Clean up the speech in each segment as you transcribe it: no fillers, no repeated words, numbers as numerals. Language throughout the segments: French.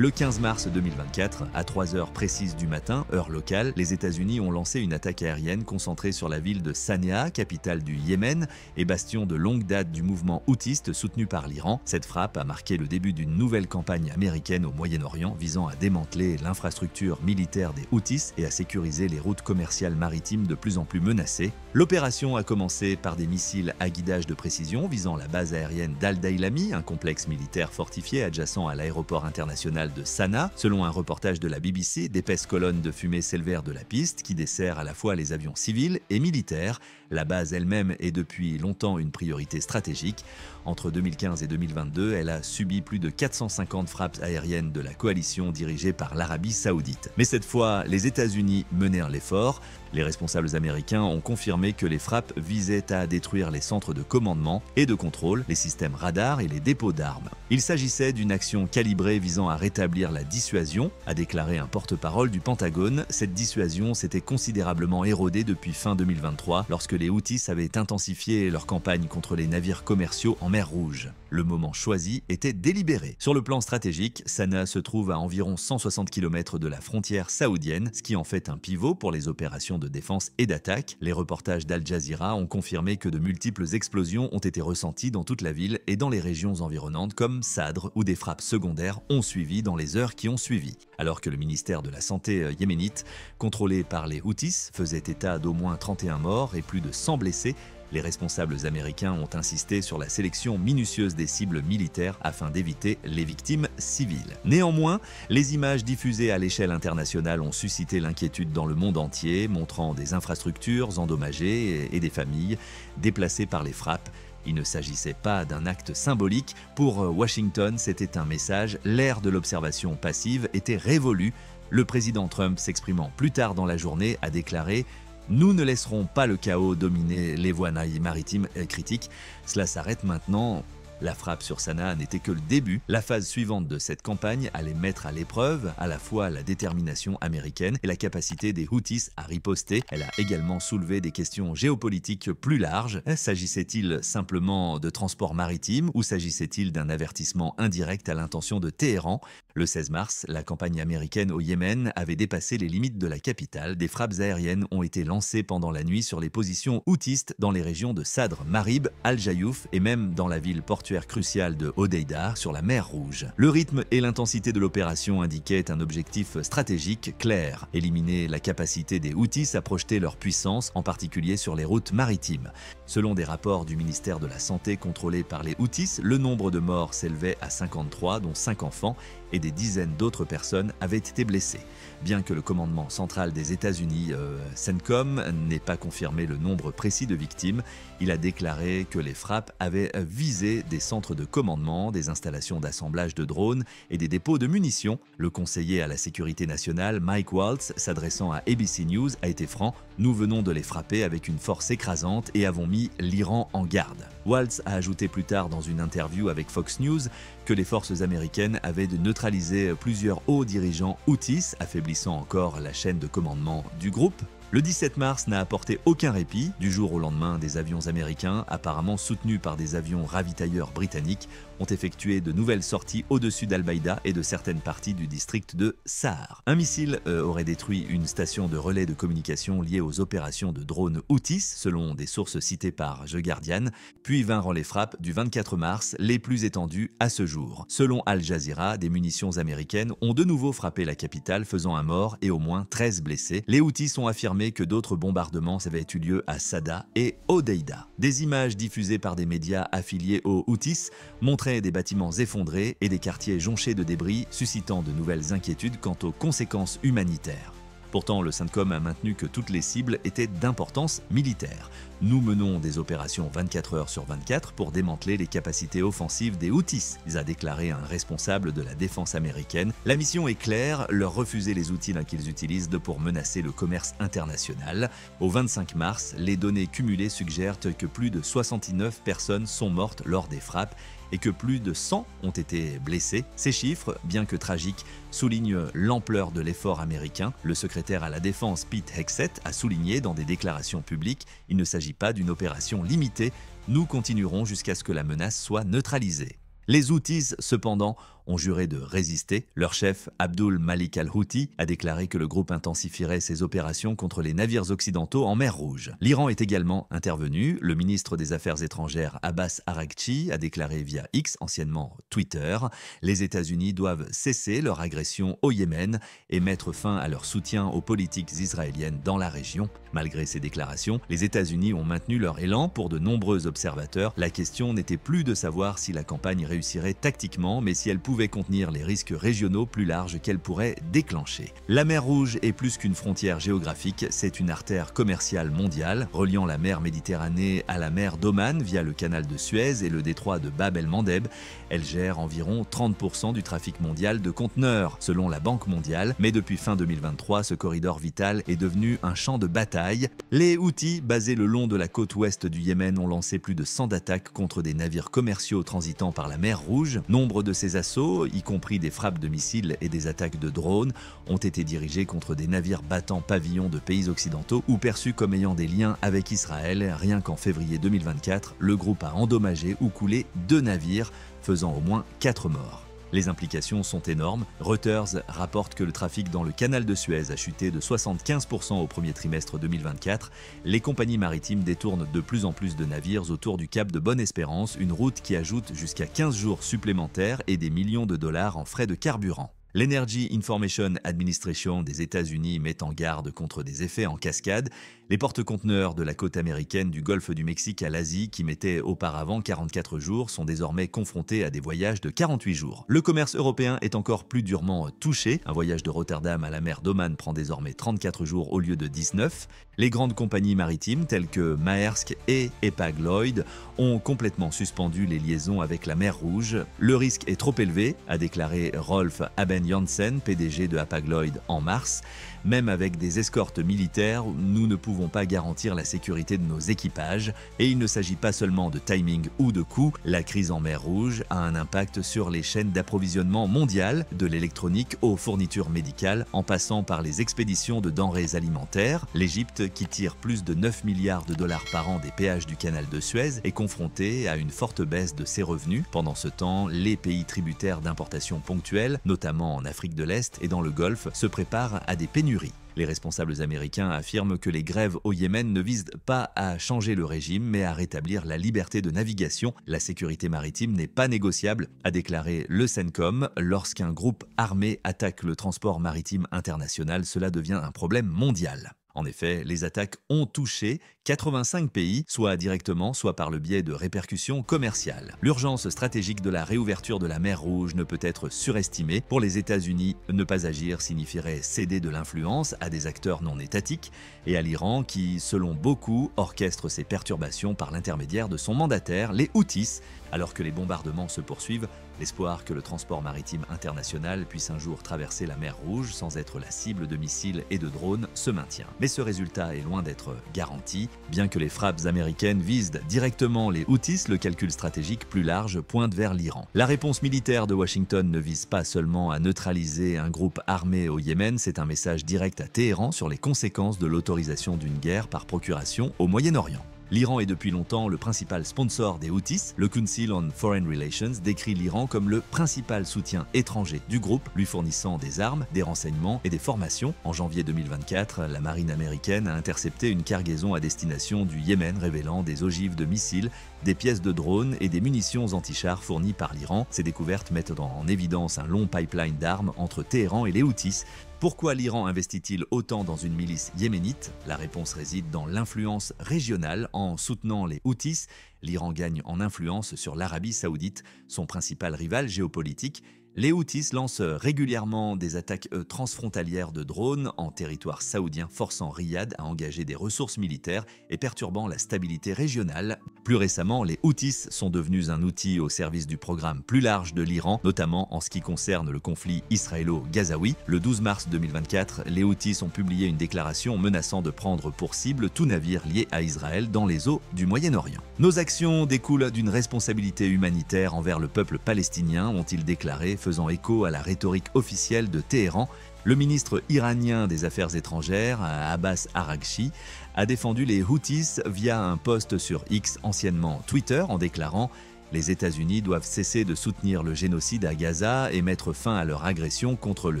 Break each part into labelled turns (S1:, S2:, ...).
S1: Le 15 mars 2024, à 3 heures précises du matin, heure locale, les États-Unis ont lancé une attaque aérienne concentrée sur la ville de Sanaa, capitale du Yémen et bastion de longue date du mouvement houtiste soutenu par l'Iran. Cette frappe a marqué le début d'une nouvelle campagne américaine au Moyen-Orient visant à démanteler l'infrastructure militaire des Houthis et à sécuriser les routes commerciales maritimes de plus en plus menacées. L'opération a commencé par des missiles à guidage de précision visant la base aérienne d'Al-Dailami, un complexe militaire fortifié adjacent à l'aéroport international de Sanaa. Selon un reportage de la BBC, d'épaisses colonnes de fumée s'élevèrent de la piste qui dessert à la fois les avions civils et militaires. La base elle-même est depuis longtemps une priorité stratégique. Entre 2015 et 2022, elle a subi plus de 450 frappes aériennes de la coalition dirigée par l'Arabie Saoudite. Mais cette fois, les États-Unis menèrent l'effort. Les responsables américains ont confirmé que les frappes visaient à détruire les centres de commandement et de contrôle, les systèmes radars et les dépôts d'armes. Il s'agissait d'une action calibrée visant à rétablir la dissuasion, a déclaré un porte-parole du Pentagone. Cette dissuasion s'était considérablement érodée depuis fin 2023, lorsque les Houthis avaient intensifié leur campagne contre les navires commerciaux en mer Rouge. Le moment choisi était délibéré. Sur le plan stratégique, Sanaa se trouve à environ 160 km de la frontière saoudienne, ce qui en fait un pivot pour les opérations de défense et d'attaque. Les reportages d'Al Jazeera ont confirmé que de multiples explosions ont été ressenties dans toute la ville et dans les régions environnantes comme Sadr, où des frappes secondaires ont suivi dans les heures qui ont suivi. Alors que le ministère de la Santé yéménite, contrôlé par les Houthis, faisait état d'au moins 31 morts et plus de 100 blessés, les responsables américains ont insisté sur la sélection minutieuse des cibles militaires afin d'éviter les victimes civiles. Néanmoins, les images diffusées à l'échelle internationale ont suscité l'inquiétude dans le monde entier, montrant des infrastructures endommagées et des familles déplacées par les frappes. Il ne s'agissait pas d'un acte symbolique. Pour Washington, c'était un message. L'ère de l'observation passive était révolue. Le président Trump, s'exprimant plus tard dans la journée, a déclaré « Nous ne laisserons pas le chaos dominer les voies maritimes critiques. Cela s'arrête maintenant. » La frappe sur Sanaa n'était que le début. La phase suivante de cette campagne allait mettre à l'épreuve à la fois la détermination américaine et la capacité des Houthis à riposter. Elle a également soulevé des questions géopolitiques plus larges. S'agissait-il simplement de transport maritime ou s'agissait-il d'un avertissement indirect à l'intention de Téhéran ? Le 16 mars, la campagne américaine au Yémen avait dépassé les limites de la capitale. Des frappes aériennes ont été lancées pendant la nuit sur les positions houtistes dans les régions de Sadr, Marib, Al-Jayouf et même dans la ville portuaire cruciale de Hodeïda sur la mer Rouge. Le rythme et l'intensité de l'opération indiquaient un objectif stratégique clair, éliminer la capacité des Houthis à projeter leur puissance, en particulier sur les routes maritimes. Selon des rapports du ministère de la Santé contrôlé par les Houthis, le nombre de morts s'élevait à 53, dont 5 enfants, et des dizaines d'autres personnes avaient été blessées. Bien que le commandement central des États-Unis, CENTCOM, n'ait pas confirmé le nombre précis de victimes, il a déclaré que les frappes avaient visé des centres de commandement, des installations d'assemblage de drones et des dépôts de munitions. Le conseiller à la sécurité nationale, Mike Waltz, s'adressant à ABC News, a été franc « Nous venons de les frapper avec une force écrasante et avons mis l'Iran en garde ». Waltz a ajouté plus tard dans une interview avec Fox News que les forces américaines avaient neutralisé plusieurs hauts dirigeants Houthis, affaiblissant encore la chaîne de commandement du groupe. Le 17 mars n'a apporté aucun répit. Du jour au lendemain, des avions américains, apparemment soutenus par des avions ravitailleurs britanniques, ont effectué de nouvelles sorties au-dessus d'Al-Baïda et de certaines parties du district de Sa'ar. Un missile aurait détruit une station de relais de communication liée aux opérations de drones Houthis, selon des sources citées par The Guardian, puis vinrent les frappes du 24 mars, les plus étendues à ce jour. Selon Al Jazeera, des munitions américaines ont de nouveau frappé la capitale, faisant un mort et au moins 13 blessés. Les Houthis ont affirmé que d'autres bombardements avaient eu lieu à Sada et Hodeïda. Des images diffusées par des médias affiliés aux Houthis montraient des bâtiments effondrés et des quartiers jonchés de débris, suscitant de nouvelles inquiétudes quant aux conséquences humanitaires. Pourtant, le CENTCOM a maintenu que toutes les cibles étaient d'importance militaire. Nous menons des opérations 24 heures sur 24 pour démanteler les capacités offensives des Houthis, a déclaré un responsable de la défense américaine. La mission est claire, leur refuser les outils qu'ils utilisent pour menacer le commerce international. Au 25 mars, les données cumulées suggèrent que plus de 69 personnes sont mortes lors des frappes et que plus de 100 ont été blessés. Ces chiffres, bien que tragiques, soulignent l'ampleur de l'effort américain. Le secrétaire à la Défense Pete Hegseth a souligné dans des déclarations publiques « Il ne s'agit pas d'une opération limitée, nous continuerons jusqu'à ce que la menace soit neutralisée ». Les Houthis, cependant, ont juré de résister. Leur chef, Abdul Malik al-Houthi, a déclaré que le groupe intensifierait ses opérations contre les navires occidentaux en mer Rouge. L'Iran est également intervenu. Le ministre des Affaires étrangères, Abbas Araghchi, a déclaré via X, anciennement Twitter, « Les États-Unis doivent cesser leur agression au Yémen et mettre fin à leur soutien aux politiques israéliennes dans la région ». Malgré ces déclarations, les États-Unis ont maintenu leur élan. Pour de nombreux observateurs, la question n'était plus de savoir si la campagne réussirait tactiquement, mais si elle pouvait contenir les risques régionaux plus larges qu'elle pourrait déclencher. La mer Rouge est plus qu'une frontière géographique, c'est une artère commerciale mondiale, reliant la mer Méditerranée à la mer d'Oman via le canal de Suez et le détroit de Bab el-Mandeb. Elle gère environ 30% du trafic mondial de conteneurs, selon la Banque mondiale, mais depuis fin 2023, ce corridor vital est devenu un champ de bataille. Les Houthis, basés le long de la côte ouest du Yémen, ont lancé plus de 100 attaques contre des navires commerciaux transitant par la mer Rouge. Nombre de ces assauts, y compris des frappes de missiles et des attaques de drones, ont été dirigés contre des navires battant pavillon de pays occidentaux ou perçus comme ayant des liens avec Israël. Rien qu'en février 2024, le groupe a endommagé ou coulé 2 navires, faisant au moins 4 morts. Les implications sont énormes. Reuters rapporte que le trafic dans le canal de Suez a chuté de 75% au premier trimestre 2024. Les compagnies maritimes détournent de plus en plus de navires autour du cap de Bonne-Espérance, une route qui ajoute jusqu'à 15 jours supplémentaires et des millions de dollars en frais de carburant. L'Energy Information Administration des États-Unis met en garde contre des effets en cascade. Les porte-conteneurs de la côte américaine du golfe du Mexique à l'Asie, qui mettaient auparavant 44 jours, sont désormais confrontés à des voyages de 48 jours. Le commerce européen est encore plus durement touché. Un voyage de Rotterdam à la mer d'Oman prend désormais 34 jours au lieu de 19. Les grandes compagnies maritimes telles que Maersk et Hapag-Lloyd ont complètement suspendu les liaisons avec la mer Rouge. Le risque est trop élevé, a déclaré Rolf Haben-Janssen, PDG de Hapag-Lloyd en mars. Même avec des escortes militaires, nous ne pouvons pas garantir la sécurité de nos équipages. Et il ne s'agit pas seulement de timing ou de coût. La crise en mer Rouge a un impact sur les chaînes d'approvisionnement mondiales, de l'électronique aux fournitures médicales, en passant par les expéditions de denrées alimentaires. L'Égypte, qui tire plus de 9 milliards de dollars par an des péages du canal de Suez, est confrontée à une forte baisse de ses revenus. Pendant ce temps, les pays tributaires d'importations ponctuelles, notamment en Afrique de l'Est et dans le Golfe, se préparent à des pénuries. Les responsables américains affirment que les grèves au Yémen ne visent pas à changer le régime, mais à rétablir la liberté de navigation. La sécurité maritime n'est pas négociable, a déclaré le CENTCOM. Lorsqu'un groupe armé attaque le transport maritime international, cela devient un problème mondial. En effet, les attaques ont touché 85 pays, soit directement, soit par le biais de répercussions commerciales. L'urgence stratégique de la réouverture de la mer Rouge ne peut être surestimée. Pour les États-Unis, ne pas agir signifierait céder de l'influence à des acteurs non étatiques et à l'Iran qui, selon beaucoup, orchestre ces perturbations par l'intermédiaire de son mandataire, les Houthis. Alors que les bombardements se poursuivent, l'espoir que le transport maritime international puisse un jour traverser la mer Rouge sans être la cible de missiles et de drones se maintient. Mais ce résultat est loin d'être garanti. Bien que les frappes américaines visent directement les Houthis, le calcul stratégique plus large pointe vers l'Iran. La réponse militaire de Washington ne vise pas seulement à neutraliser un groupe armé au Yémen, c'est un message direct à Téhéran sur les conséquences de l'autorisation d'une guerre par procuration au Moyen-Orient. L'Iran est depuis longtemps le principal sponsor des Houthis. Le Council on Foreign Relations décrit l'Iran comme le principal soutien étranger du groupe, lui fournissant des armes, des renseignements et des formations. En janvier 2024, la marine américaine a intercepté une cargaison à destination du Yémen révélant des ogives de missiles, des pièces de drones et des munitions anti-chars fournies par l'Iran. Ces découvertes mettent en évidence un long pipeline d'armes entre Téhéran et les Houthis. Pourquoi l'Iran investit-il autant dans une milice yéménite? La réponse réside dans l'influence régionale. En soutenant les Houthis, l'Iran gagne en influence sur l'Arabie saoudite, son principal rival géopolitique. Les Houthis lancent régulièrement des attaques transfrontalières de drones en territoire saoudien, forçant Riyad à engager des ressources militaires et perturbant la stabilité régionale. Plus récemment, les Houthis sont devenus un outil au service du programme plus large de l'Iran, notamment en ce qui concerne le conflit israélo-gazaoui. Le 12 mars 2024, les Houthis ont publié une déclaration menaçant de prendre pour cible tout navire lié à Israël dans les eaux du Moyen-Orient. Nos actions découlent d'une responsabilité humanitaire envers le peuple palestinien, ont-ils déclaré, faisant écho à la rhétorique officielle de Téhéran. Le ministre iranien des Affaires étrangères, Abbas Araghchi, a défendu les Houthis via un post sur X, anciennement Twitter, en déclarant « Les États-Unis doivent cesser de soutenir le génocide à Gaza et mettre fin à leur agression contre le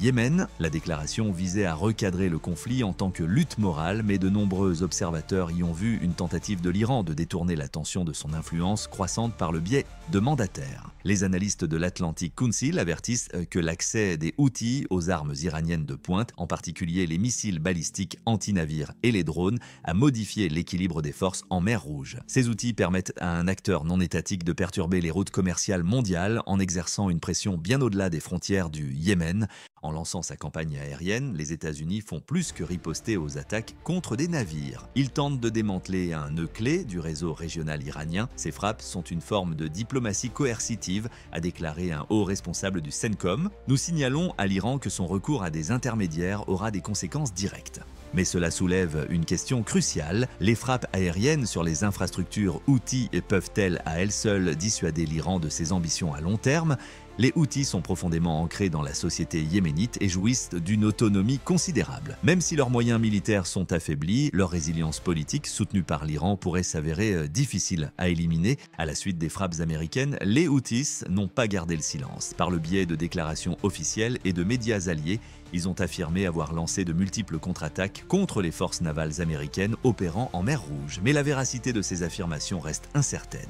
S1: Yémen. La déclaration visait à recadrer le conflit en tant que lutte morale, mais de nombreux observateurs y ont vu une tentative de l'Iran de détourner l'attention de son influence croissante par le biais de mandataires. Les analystes de l'Atlantic Council avertissent que l'accès des Houthis aux armes iraniennes de pointe, en particulier les missiles balistiques anti-navires et les drones, a modifié l'équilibre des forces en mer Rouge. Ces outils permettent à un acteur non étatique de perturber les routes commerciales mondiales en exerçant une pression bien au-delà des frontières du Yémen. En lançant sa campagne aérienne, les États-Unis font plus que riposter aux attaques contre des navires. Ils tentent de démanteler un nœud clé du réseau régional iranien. Ces frappes sont une forme de diplomatie coercitive, a déclaré un haut responsable du CENTCOM. Nous signalons à l'Iran que son recours à des intermédiaires aura des conséquences directes. Mais cela soulève une question cruciale. Les frappes aériennes sur les infrastructures Houthis peuvent-elles à elles seules dissuader l'Iran de ses ambitions à long terme ? Les Houthis sont profondément ancrés dans la société yéménite et jouissent d'une autonomie considérable. Même si leurs moyens militaires sont affaiblis, leur résilience politique, soutenue par l'Iran, pourrait s'avérer difficile à éliminer. À la suite des frappes américaines, les Houthis n'ont pas gardé le silence. Par le biais de déclarations officielles et de médias alliés, ils ont affirmé avoir lancé de multiples contre-attaques contre les forces navales américaines opérant en mer Rouge. Mais la véracité de ces affirmations reste incertaine.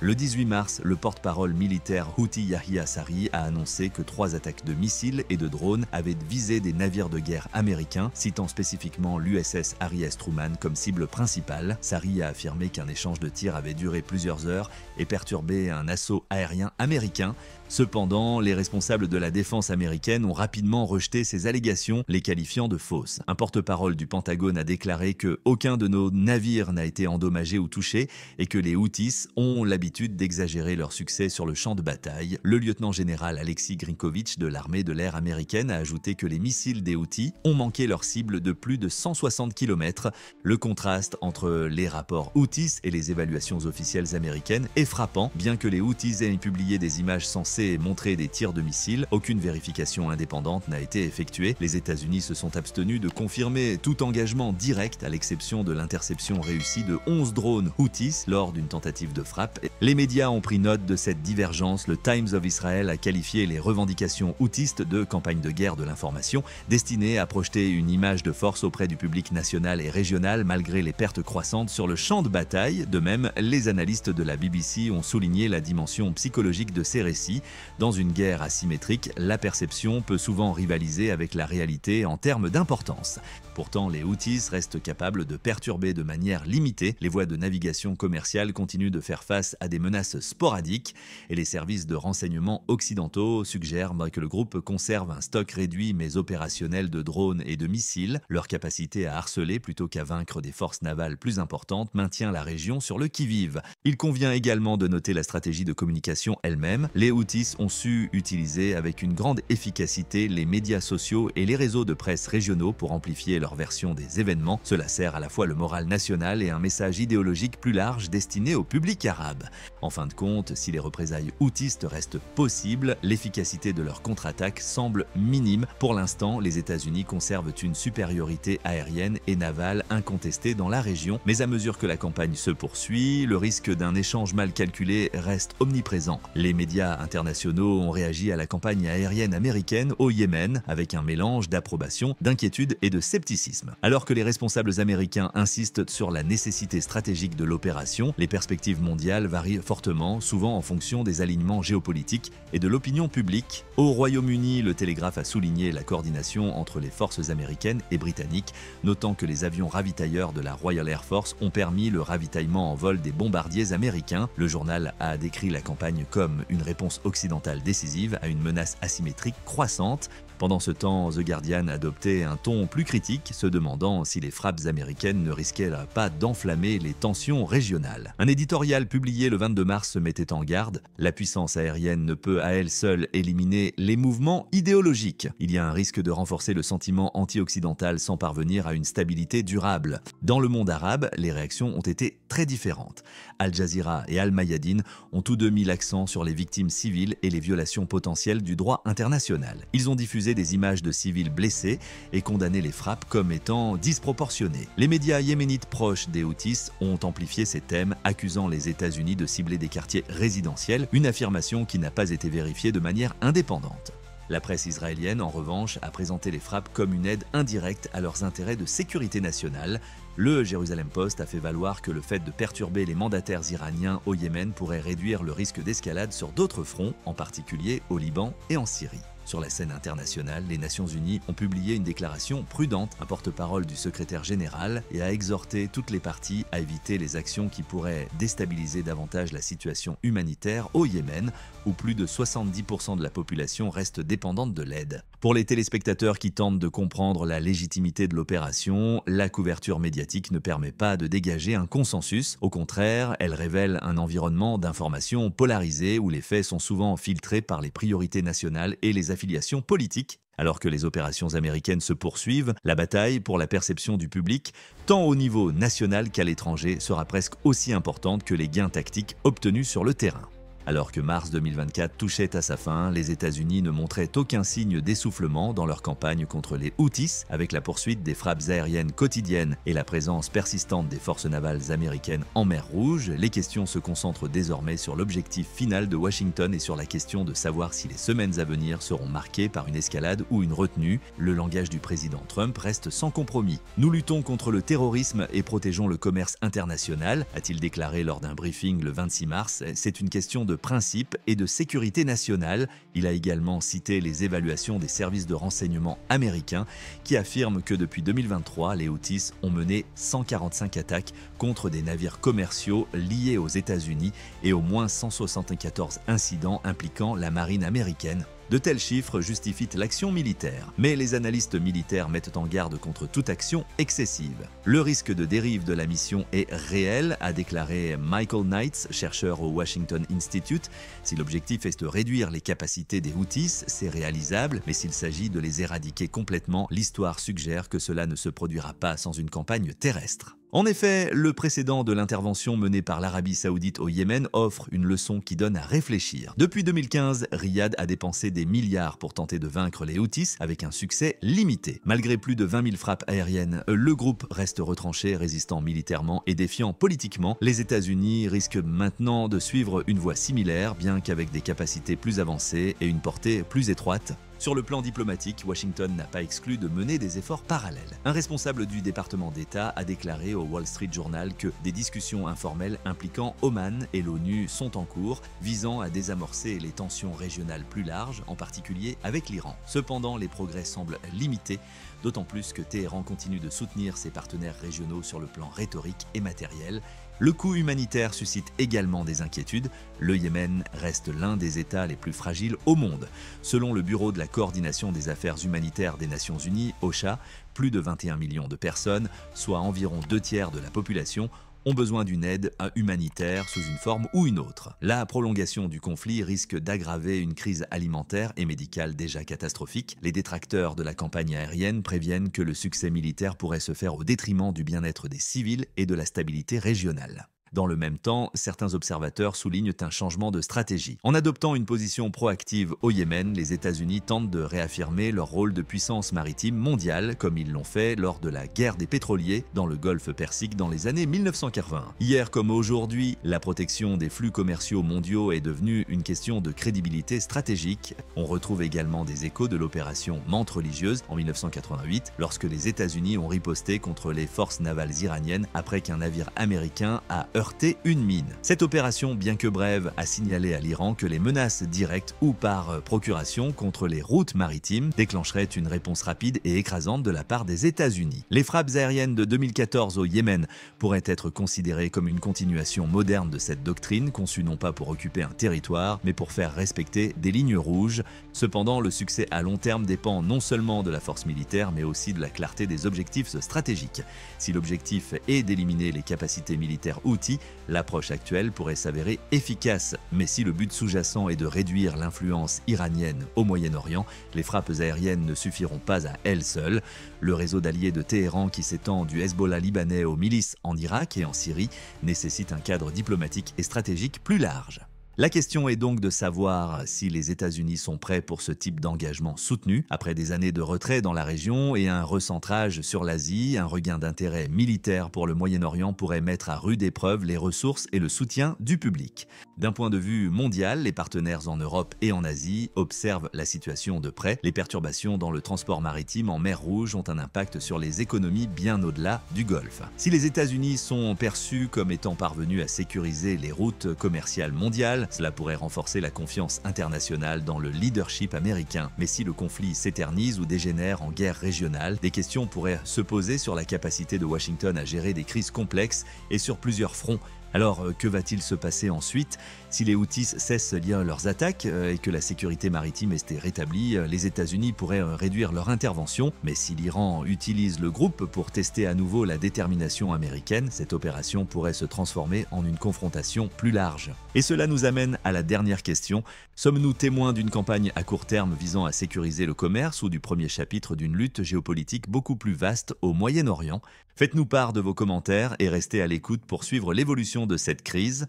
S1: Le 18 mars, le porte-parole militaire Houthi Yahya Saree a annoncé que 3 attaques de missiles et de drones avaient visé des navires de guerre américains, citant spécifiquement l'USS Harry S. Truman comme cible principale. Saree a affirmé qu'un échange de tirs avait duré plusieurs heures et perturbé un assaut aérien américain. Cependant, les responsables de la défense américaine ont rapidement rejeté ces allégations, les qualifiant de fausses. Un porte-parole du Pentagone a déclaré que aucun de nos navires n'a été endommagé ou touché et que les Houthis ont l'habitude d'exagérer leur succès sur le champ de bataille. Le lieutenant-général Alexei Grinkovitch de l'armée de l'air américaine a ajouté que les missiles des Houthis ont manqué leur cible de plus de 160 km. Le contraste entre les rapports Houthis et les évaluations officielles américaines est frappant. Bien que les Houthis aient publié des images censées montrer des tirs de missiles, aucune vérification indépendante n'a été effectuée. Les États-Unis se sont abstenus de confirmer tout engagement direct, à l'exception de l'interception réussie de 11 drones Houthis lors d'une tentative de frappe. Les médias ont pris note de cette divergence. Le Times of Israel a qualifié les revendications houtistes de campagne de guerre de l'information, destinée à projeter une image de force auprès du public national et régional malgré les pertes croissantes sur le champ de bataille. De même, les analystes de la BBC ont souligné la dimension psychologique de ces récits. Dans une guerre asymétrique, la perception peut souvent rivaliser avec la réalité en termes d'importance. Pourtant, les Houthis restent capables de perturber de manière limitée les voies de navigation commerciale, continuent de faire face à des menaces sporadiques et les services de renseignement occidentaux suggèrent que le groupe conserve un stock réduit mais opérationnel de drones et de missiles. Leur capacité à harceler plutôt qu'à vaincre des forces navales plus importantes maintient la région sur le qui-vive. Il convient également de noter la stratégie de communication elle-même. Les Houthis ont su utiliser avec une grande efficacité les médias sociaux et les réseaux de presse régionaux pour amplifier leur version des événements. Cela sert à la fois le moral national et un message idéologique plus large destiné au public arabe. En fin de compte, si les représailles houtistes restent possibles, l'efficacité de leur contre-attaque semble minime. Pour l'instant, les États-Unis conservent une supériorité aérienne et navale incontestée dans la région, mais à mesure que la campagne se poursuit, le risque d'un échange mal calculé reste omniprésent. Les médias internationaux ont réagi à la campagne aérienne américaine au Yémen avec un mélange d'approbation, d'inquiétude et de scepticisme. Alors que les responsables américains insistent sur la nécessité stratégique de l'opération, les perspectives mondiales varient fortement, souvent en fonction des alignements géopolitiques et de l'opinion publique. Au Royaume-Uni, le Télégraphe a souligné la coordination entre les forces américaines et britanniques, notant que les avions ravitailleurs de la Royal Air Force ont permis le ravitaillement en vol des bombardiers américains. Le journal a décrit la campagne comme une réponse occidentale décisive à une menace asymétrique croissante. Pendant ce temps, The Guardian adoptait un ton plus critique, se demandant si les frappes américaines ne risquaient pas d'enflammer les tensions régionales. Un éditorial publié le 22 mars se mettait en garde. La puissance aérienne ne peut à elle seule éliminer les mouvements idéologiques. Il y a un risque de renforcer le sentiment anti-occidental sans parvenir à une stabilité durable. Dans le monde arabe, les réactions ont été très différentes. Al Jazeera et Al Mayadeen ont tous deux mis l'accent sur les victimes civiles et les violations potentielles du droit international. Ils ont diffusé diffuser des images de civils blessés et condamné les frappes comme étant disproportionnées. Les médias yéménites proches des Houthis ont amplifié ces thèmes, accusant les États-Unis de cibler des quartiers résidentiels, une affirmation qui n'a pas été vérifiée de manière indépendante. La presse israélienne, en revanche, a présenté les frappes comme une aide indirecte à leurs intérêts de sécurité nationale. Le Jérusalem Post a fait valoir que le fait de perturber les mandataires iraniens au Yémen pourrait réduire le risque d'escalade sur d'autres fronts, en particulier au Liban et en Syrie. Sur la scène internationale, les Nations Unies ont publié une déclaration prudente, un porte-parole du secrétaire général, et a exhorté toutes les parties à éviter les actions qui pourraient déstabiliser davantage la situation humanitaire au Yémen, où plus de 70% de la population reste dépendante de l'aide. Pour les téléspectateurs qui tentent de comprendre la légitimité de l'opération, la couverture médiatique ne permet pas de dégager un consensus. Au contraire, elle révèle un environnement d'information polarisé où les faits sont souvent filtrés par les priorités nationales et les affiliations politiques. Alors que les opérations américaines se poursuivent, la bataille pour la perception du public, tant au niveau national qu'à l'étranger, sera presque aussi importante que les gains tactiques obtenus sur le terrain. Alors que mars 2024 touchait à sa fin, les États-Unis ne montraient aucun signe d'essoufflement dans leur campagne contre les Houthis, avec la poursuite des frappes aériennes quotidiennes et la présence persistante des forces navales américaines en mer Rouge. Les questions se concentrent désormais sur l'objectif final de Washington et sur la question de savoir si les semaines à venir seront marquées par une escalade ou une retenue. Le langage du président Trump reste sans compromis. « Nous luttons contre le terrorisme et protégeons le commerce international », a-t-il déclaré lors d'un briefing le 26 mars. C'est une question de principe et de sécurité nationale. Il a également cité les évaluations des services de renseignement américains qui affirment que depuis 2023, les Houthis ont mené 145 attaques contre des navires commerciaux liés aux États-Unis et au moins 174 incidents impliquant la marine américaine. De tels chiffres justifient l'action militaire, mais les analystes militaires mettent en garde contre toute action excessive. Le risque de dérive de la mission est réel, a déclaré Michael Knights, chercheur au Washington Institute. Si l'objectif est de réduire les capacités des Houthis, c'est réalisable, mais s'il s'agit de les éradiquer complètement, l'histoire suggère que cela ne se produira pas sans une campagne terrestre. En effet, le précédent de l'intervention menée par l'Arabie Saoudite au Yémen offre une leçon qui donne à réfléchir. Depuis 2015, Riyad a dépensé des milliards pour tenter de vaincre les Houthis avec un succès limité. Malgré plus de 20 000 frappes aériennes, le groupe reste retranché, résistant militairement et défiant politiquement. Les États-Unis risquent maintenant de suivre une voie similaire, bien qu'avec des capacités plus avancées et une portée plus étroite. Sur le plan diplomatique, Washington n'a pas exclu de mener des efforts parallèles. Un responsable du département d'État a déclaré au Wall Street Journal que des discussions informelles impliquant Oman et l'ONU sont en cours, visant à désamorcer les tensions régionales plus larges, en particulier avec l'Iran. Cependant, les progrès semblent limités, d'autant plus que Téhéran continue de soutenir ses partenaires régionaux sur le plan rhétorique et matériel. Le coût humanitaire suscite également des inquiétudes. Le Yémen reste l'un des États les plus fragiles au monde. Selon le Bureau de la coordination des affaires humanitaires des Nations Unies, OCHA, plus de 21 millions de personnes, soit environ 2/3 de la population, ont besoin d'une aide humanitaire sous une forme ou une autre. La prolongation du conflit risque d'aggraver une crise alimentaire et médicale déjà catastrophique. Les détracteurs de la campagne aérienne préviennent que le succès militaire pourrait se faire au détriment du bien-être des civils et de la stabilité régionale. Dans le même temps, certains observateurs soulignent un changement de stratégie. En adoptant une position proactive au Yémen, les États-Unis tentent de réaffirmer leur rôle de puissance maritime mondiale, comme ils l'ont fait lors de la guerre des pétroliers dans le golfe Persique dans les années 1980. Hier comme aujourd'hui, la protection des flux commerciaux mondiaux est devenue une question de crédibilité stratégique. On retrouve également des échos de l'opération Mante religieuse en 1988, lorsque les États-Unis ont riposté contre les forces navales iraniennes après qu'un navire américain a heurté une mine. Cette opération, bien que brève, a signalé à l'Iran que les menaces directes ou par procuration contre les routes maritimes déclencheraient une réponse rapide et écrasante de la part des États-Unis. Les frappes aériennes de 2014 au Yémen pourraient être considérées comme une continuation moderne de cette doctrine, conçue non pas pour occuper un territoire, mais pour faire respecter des lignes rouges. Cependant, le succès à long terme dépend non seulement de la force militaire, mais aussi de la clarté des objectifs stratégiques. Si l'objectif est d'éliminer les capacités militaires Houthis, l'approche actuelle pourrait s'avérer efficace. Mais si le but sous-jacent est de réduire l'influence iranienne au Moyen-Orient, les frappes aériennes ne suffiront pas à elles seules. Le réseau d'alliés de Téhéran qui s'étend du Hezbollah libanais aux milices en Irak et en Syrie nécessite un cadre diplomatique et stratégique plus large. La question est donc de savoir si les États-Unis sont prêts pour ce type d'engagement soutenu. Après des années de retrait dans la région et un recentrage sur l'Asie, un regain d'intérêt militaire pour le Moyen-Orient pourrait mettre à rude épreuve les ressources et le soutien du public. D'un point de vue mondial, les partenaires en Europe et en Asie observent la situation de près. Les perturbations dans le transport maritime en mer Rouge ont un impact sur les économies bien au-delà du Golfe. Si les États-Unis sont perçus comme étant parvenus à sécuriser les routes commerciales mondiales, cela pourrait renforcer la confiance internationale dans le leadership américain. Mais si le conflit s'éternise ou dégénère en guerre régionale, des questions pourraient se poser sur la capacité de Washington à gérer des crises complexes et sur plusieurs fronts. Alors, que va-t-il se passer ensuite? Si les Houthis cessent leurs attaques et que la sécurité maritime est rétablie, les États-Unis pourraient réduire leur intervention. Mais si l'Iran utilise le groupe pour tester à nouveau la détermination américaine, cette opération pourrait se transformer en une confrontation plus large. Et cela nous amène à la dernière question. Sommes-nous témoins d'une campagne à court terme visant à sécuriser le commerce ou du premier chapitre d'une lutte géopolitique beaucoup plus vaste au Moyen-Orient? Faites-nous part de vos commentaires et restez à l'écoute pour suivre l'évolution de cette crise.